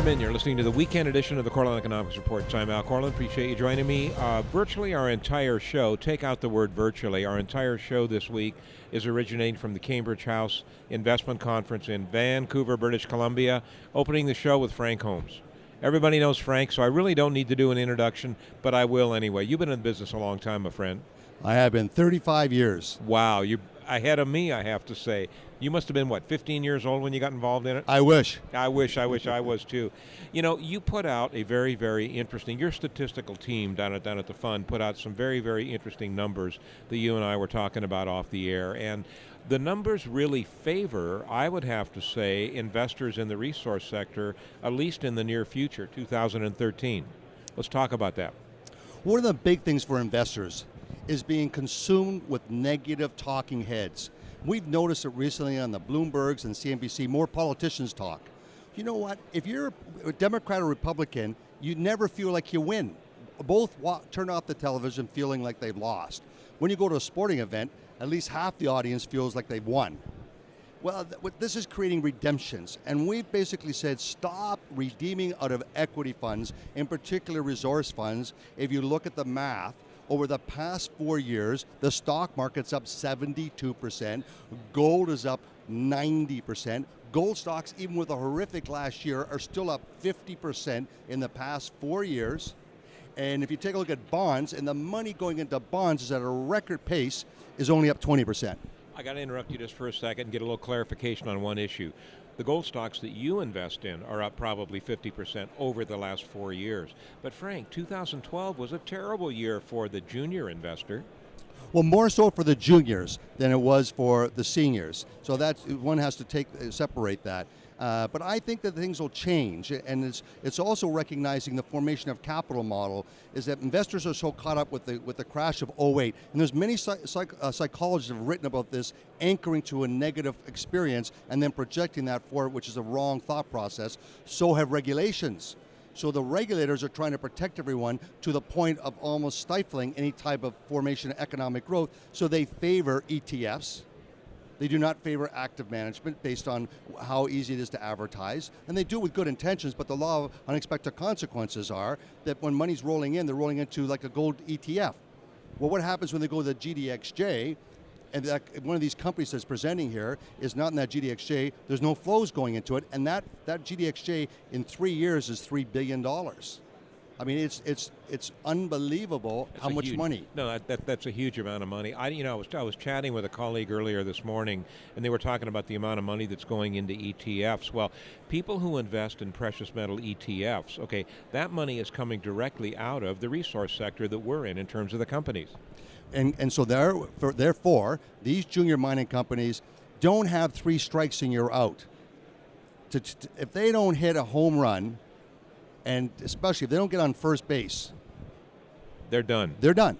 gentlemen, you're listening to the weekend edition of the Korelin Economics Report. I'm Al Korelin. Appreciate you joining me. Virtually our entire show, take out the word virtually, our entire show this week is originating from the Cambridge House Investment Conference in Vancouver, British Columbia, opening the show with Frank Holmes. Everybody knows Frank, so I really don't need to do an introduction, but I will anyway. You've been in business a long time, my friend. I have been 35 years. Wow, you're ahead of me, I have to say. You must have been, 15 years old when you got involved in it? I wish. I wish I was too. You know, you put out a very, very interesting, your statistical team down at the fund put out some very, very interesting numbers that you and I were talking about off the air. And the numbers really favor, I would have to say, investors in the resource sector, at least in the near future, 2013. Let's talk about that. One of the big things for investors is being consumed with negative talking heads. We've noticed it recently on the Bloombergs and CNBC, more politicians talk. You know what? If you're a Democrat or Republican, you never feel like you win. Both turn off the television feeling like they've lost. When you go to a sporting event, at least half the audience feels like they've won. Well, this is creating redemptions, and we've basically said stop redeeming out of equity funds, in particular resource funds. If you look at the math, over the past 4 years, the stock market's up 72%, gold is up 90%. Gold stocks, even with a horrific last year, are still up 50% in the past 4 years. And if you take a look at bonds, and the money going into bonds is at a record pace, is only up 20%. I got to interrupt you just for a second and get a little clarification on one issue. The gold stocks that you invest in are up probably 50% over the last 4 years. But Frank, 2012 was a terrible year for the junior investor. Well, more so for the juniors than it was for the seniors. So that's, one has to separate that. But I think that things will change, and it's also recognizing the formation of capital model is that investors are so caught up with the crash of '08, and there's many psychologists have written about this, anchoring to a negative experience and then projecting that forward, which is a wrong thought process. So have regulations. So the regulators are trying to protect everyone to the point of almost stifling any type of formation of economic growth. So they favor ETFs. They do not favor active management based on how easy it is to advertise. And they do it with good intentions, but the law of unexpected consequences are that when money's rolling in, they're rolling into like a gold ETF. Well, what happens when they go to the GDXJ, and one of these companies that's presenting here is not in that GDXJ, there's no flows going into it, and that GDXJ in 3 years is $3 billion. I mean, it's unbelievable how much money. No, that's a huge amount of money. I was chatting with a colleague earlier this morning, and they were talking about the amount of money that's going into ETFs. Well, people who invest in precious metal ETFs, okay, that money is coming directly out of the resource sector that we're in terms of the companies. And so therefore, these junior mining companies don't have 3 strikes and you're out. If they don't hit a home run, and especially if they don't get on first base, they're done. They're done.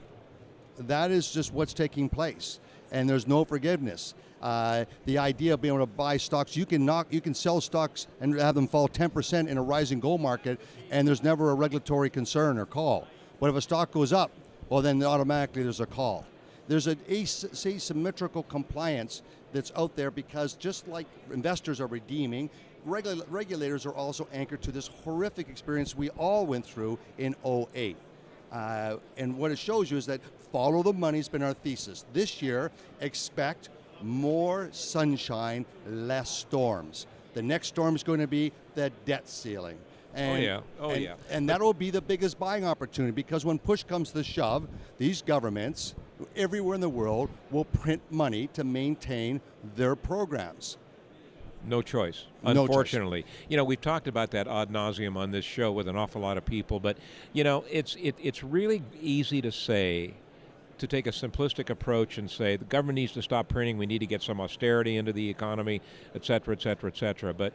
That is just what's taking place, and there's no forgiveness. The idea of being able to buy stocks, you can sell stocks and have them fall 10% in a rising gold market, and there's never a regulatory concern or call. But if a stock goes up, well, then automatically there's a call. There's an asymmetrical compliance that's out there because just like investors are redeeming, regulators are also anchored to this horrific experience we all went through in '08. And what it shows you is that follow the money's been our thesis. This year, expect more sunshine, less storms. The next storm is going to be the debt ceiling. And, And that'll be the biggest buying opportunity because when push comes to shove, these governments everywhere in the world will print money to maintain their programs. No choice, unfortunately. No choice. You know, we've talked about that ad nauseum on this show with an awful lot of people, but you know, it's really easy to say, to take a simplistic approach and say the government needs to stop printing, we need to get some austerity into the economy, et cetera, et cetera, et cetera. But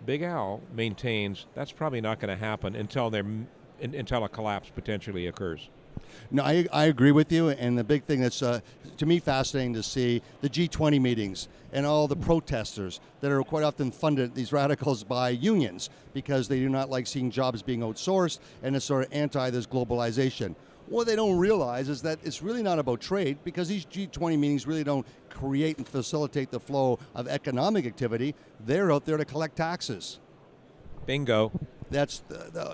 Big Al maintains that's probably not going to happen until a collapse potentially occurs. No, I agree with you, and the big thing that's, to me, fascinating to see the G20 meetings and all the protesters that are quite often funded, these radicals, by unions because they do not like seeing jobs being outsourced, and it's sort of anti this globalization. What they don't realize is that it's really not about trade because these G20 meetings really don't create and facilitate the flow of economic activity. They're out there to collect taxes. Bingo. That's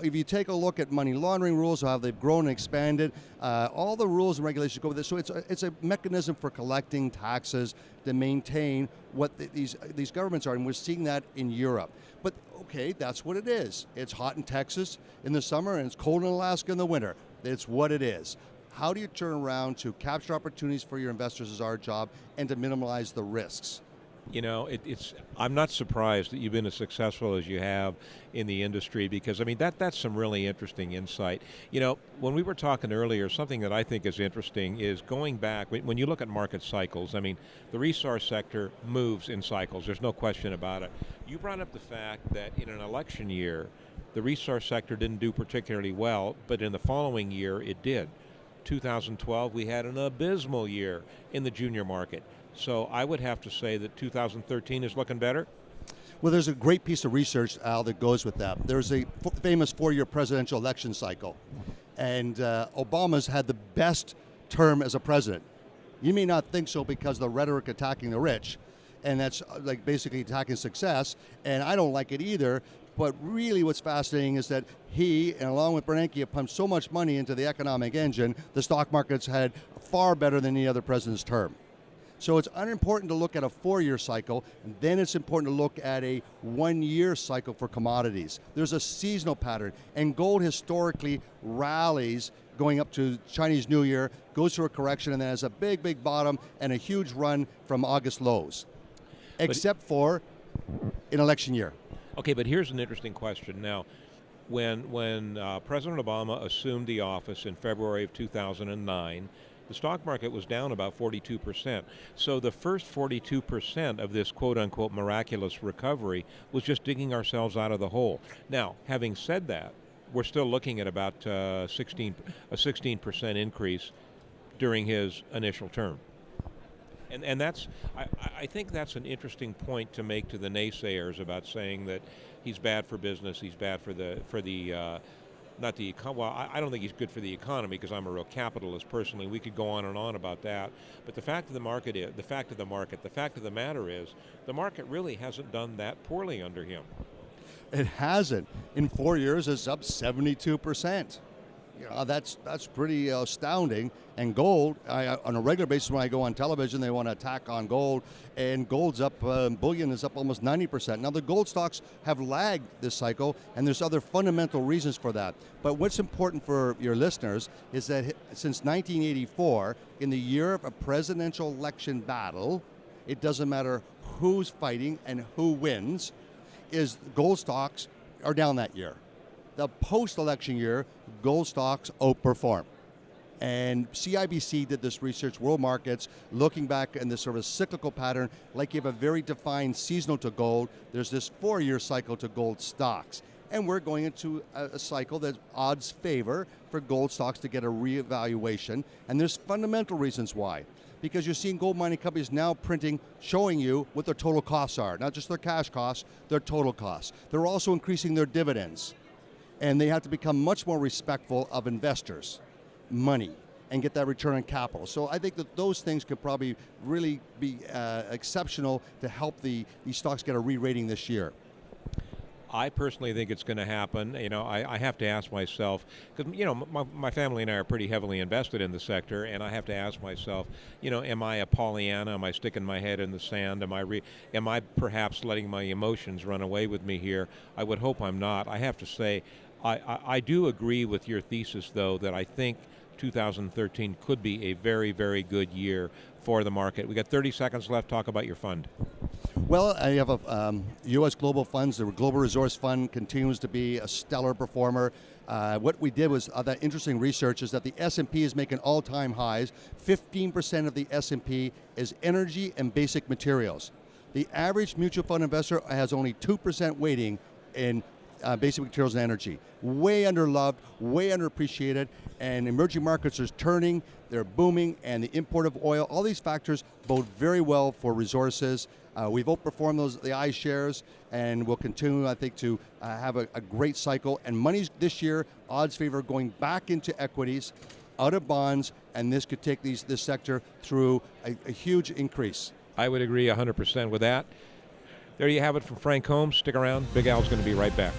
if you take a look at money laundering rules, how they've grown and expanded, all the rules and regulations go with this. So it's a mechanism for collecting taxes to maintain what these governments are, and we're seeing that in Europe. But okay, that's what it is. It's hot in Texas in the summer, and it's cold in Alaska in the winter. It's what it is. How do you turn around to capture opportunities for your investors is our job, and to minimize the risks. You know, I'm not surprised that you've been as successful as you have in the industry, because, I mean, that's some really interesting insight. You know, when we were talking earlier, something that I think is interesting is going back, when you look at market cycles, I mean, the resource sector moves in cycles, there's no question about it. You brought up the fact that in an election year, the resource sector didn't do particularly well, but in the following year, it did. 2012, we had an abysmal year in the junior market. So I would have to say that 2013 is looking better. Well, there's a great piece of research, Al, that goes with that. There's a famous 4-year presidential election cycle, and Obama's had the best term as a president. You may not think so because the rhetoric attacking the rich, and that's like basically attacking success, and I don't like it either. But really what's fascinating is that he, and along with Bernanke, have pumped so much money into the economic engine, the stock market's had far better than any other president's term. So it's unimportant to look at a 4-year cycle, and then it's important to look at a 1-year cycle for commodities. There's a seasonal pattern, and gold historically rallies going up to Chinese New Year, goes through a correction, and then has a big, big bottom and a huge run from August lows, except for an election year. Okay, but here's an interesting question. Now, when President Obama assumed the office in February of 2009, the stock market was down about 42%. So the first 42% of this quote-unquote miraculous recovery was just digging ourselves out of the hole. Now, having said that, we're still looking at about a 16% increase during his initial term. And that's, I think that's an interesting point to make to the naysayers about saying that he's bad for business, he's bad for the not the well, I don't think he's good for the economy, because I'm a real capitalist personally. We could go on and on about that. But the fact of the matter is, the market really hasn't done that poorly under him. It hasn't. In 4 years, it's up 72%. That's pretty astounding. And gold, on a regular basis, when I go on television, they want to attack on gold, and gold's up, bullion is up almost 90%. Now, the gold stocks have lagged this cycle, and there's other fundamental reasons for that. But what's important for your listeners is that since 1984, in the year of a presidential election battle, it doesn't matter who's fighting and who wins, is gold stocks are down that year. The post-election year, gold stocks outperform. And CIBC did this research, World Markets, looking back in this sort of cyclical pattern, like you have a very defined seasonal to gold, there's this 4-year cycle to gold stocks. And we're going into a cycle that odds favor for gold stocks to get a reevaluation. And there's fundamental reasons why. Because you're seeing gold mining companies now printing, showing you what their total costs are. Not just their cash costs, their total costs. They're also increasing their dividends. And they have to become much more respectful of investors, money, and get that return on capital. So I think that those things could probably really be exceptional to help these stocks get a re-rating this year. I personally think it's going to happen. You know, I have to ask myself, because, you know, my family and I are pretty heavily invested in the sector, and I have to ask myself, you know, am I a Pollyanna? Am I sticking my head in the sand? Am I perhaps letting my emotions run away with me here? I would hope I'm not. I have to say, I do agree with your thesis, though, that I think 2013 could be a very, very good year for the market. We got 30 seconds left. Talk about your fund. Well, I have a U.S. Global Funds. The Global Resource Fund continues to be a stellar performer. What we did was that interesting research is that the S&P is making all-time highs. 15% of the S&P is energy and basic materials. The average mutual fund investor has only 2% weighting in basic materials and energy. Way underloved, way underappreciated, and emerging markets are turning, they're booming, and the import of oil, all these factors bode very well for resources. We've outperformed the iShares, and we'll continue, I think, to have a great cycle. And money's this year, odds favor going back into equities, out of bonds, and this could take this sector through a huge increase. I would agree 100% with that. There you have it from Frank Holmes. Stick around. Big Al's going to be right back.